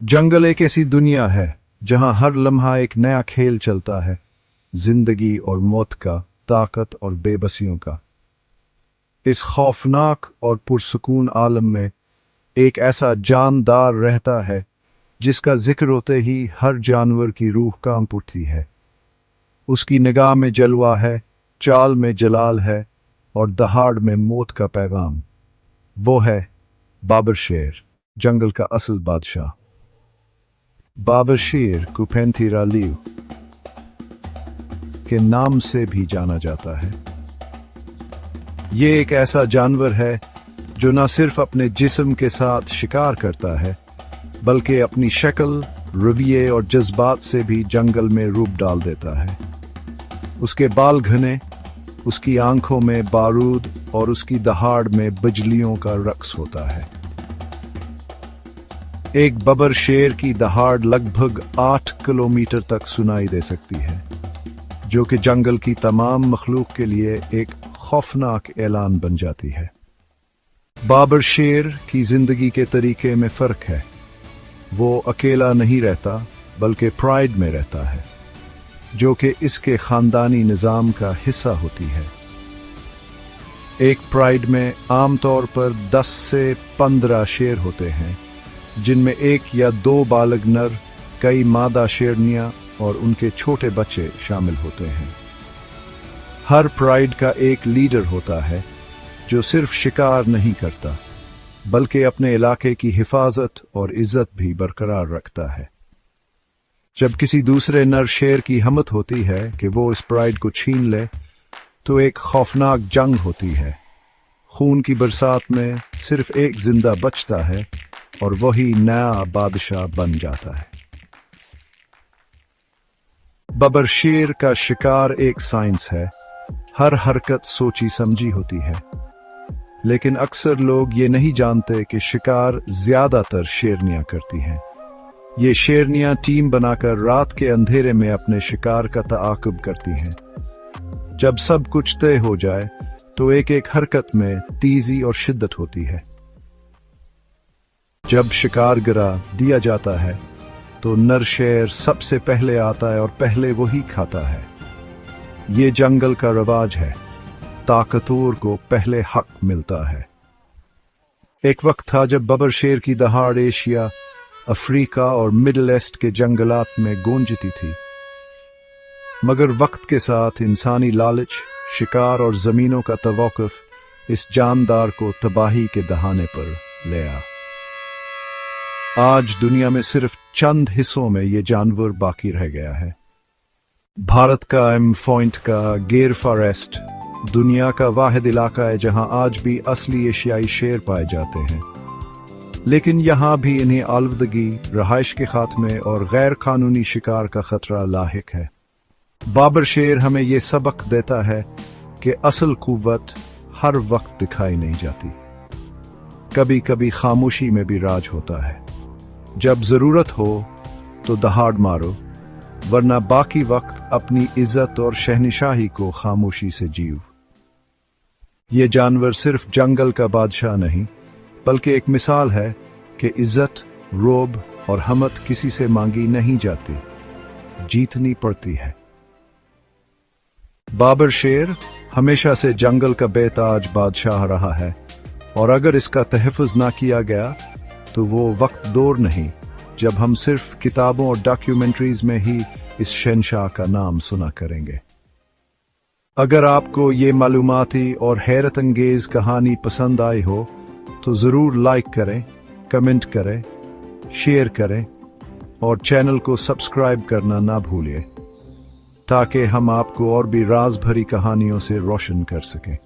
जंगल एक ऐसी दुनिया है जहां हर लम्हा एक नया खेल चलता है, जिंदगी और मौत का, ताकत और बेबसियों का। इस खौफनाक और पुरसुकून आलम में एक ऐसा जानदार रहता है जिसका जिक्र होते ही हर जानवर की रूह कांप उठती है। उसकी निगाह में जलवा है, चाल में जलाल है और दहाड़ में मौत का पैगाम। वो है बाबर शेर, जंगल का असल बादशाह। बाबर शेर को पैंथेरा के नाम से भी जाना जाता है। ये एक ऐसा जानवर है जो न सिर्फ अपने जिस्म के साथ शिकार करता है, बल्कि अपनी शक्ल, रवैये और जज्बात से भी जंगल में रूप डाल देता है। उसके बाल घने, उसकी आंखों में बारूद और उसकी दहाड़ में बिजलियों का रक्स होता है। एक बबर शेर की दहाड़ लगभग 8 किलोमीटर तक सुनाई दे सकती है, जो कि जंगल की तमाम मखलूक के लिए एक खौफनाक ऐलान बन जाती है। बाबर शेर की जिंदगी के तरीके में फर्क है। वो अकेला नहीं रहता, बल्कि प्राइड में रहता है, जो कि इसके खानदानी निजाम का हिस्सा होती है। एक प्राइड में आमतौर पर 10 से 15 शेर होते हैं, जिनमें 1 या 2 बालग नर, कई मादा शेरनियां और उनके छोटे बच्चे शामिल होते हैं। हर प्राइड का एक लीडर होता है जो सिर्फ शिकार नहीं करता, बल्कि अपने इलाके की हिफाजत और इज्जत भी बरकरार रखता है। जब किसी दूसरे नर शेर की हिम्मत होती है कि वो इस प्राइड को छीन ले, तो एक खौफनाक जंग होती है। खून की बरसात में सिर्फ एक जिंदा बचता है और वही नया बादशाह बन जाता है। बबर शेर का शिकार एक साइंस है। हर हरकत सोची समझी होती है, लेकिन अक्सर लोग ये नहीं जानते कि शिकार ज्यादातर शेरनियां करती हैं। ये शेरनियां टीम बनाकर रात के अंधेरे में अपने शिकार का ताक़ुब करती हैं। जब सब कुछ तय हो जाए तो एक एक हरकत में तेजी और शिद्दत होती है। जब शिकार गिरा दिया जाता है तो नर शेर सबसे पहले आता है और पहले वही खाता है। ये जंगल का रिवाज है, ताकतवर को पहले हक मिलता है। एक वक्त था जब बबर शेर की दहाड़ एशिया, अफ्रीका और मिडिल ईस्ट के जंगलात में गूंजती थी। मगर वक्त के साथ इंसानी लालच, शिकार और जमीनों का तवक्कुफ इस जानदार को तबाही के दहाने पर ले आया। आज दुनिया में सिर्फ चंद हिस्सों में ये जानवर बाकी रह गया है। भारत का एम्फॉइंट का गिर फॉरेस्ट दुनिया का वाहिद इलाका है जहां आज भी असली एशियाई शेर पाए जाते हैं, लेकिन यहां भी इन्हें आलूदगी, रहाइश के खात्मे और गैर कानूनी शिकार का खतरा लाहिक है। बाबर शेर हमें यह सबक देता है कि असल कुव्वत हर वक्त दिखाई नहीं जाती। कभी कभी खामोशी में भी राज होता है। जब जरूरत हो तो दहाड़ मारो, वरना बाकी वक्त अपनी इज्जत और शहनशाही को खामोशी से जीव। ये जानवर सिर्फ जंगल का बादशाह नहीं, बल्कि एक मिसाल है कि इज्जत, रोब और हमत किसी से मांगी नहीं जाती, जीतनी पड़ती है। बाबर शेर हमेशा से जंगल का बेताज बादशाह रहा है, और अगर इसका तहफ़्फ़ुज़ ना किया गया तो वो वक्त दौर नहीं जब हम सिर्फ किताबों और डॉक्यूमेंट्रीज में ही इस शहंशाह का नाम सुना करेंगे। अगर आपको ये मालूमाती और हैरत अंगेज कहानी पसंद आई हो तो जरूर लाइक करें, कमेंट करें, शेयर करें और चैनल को सब्सक्राइब करना ना भूलिए, ताकि हम आपको और भी राज भरी कहानियों से रोशन कर सकें।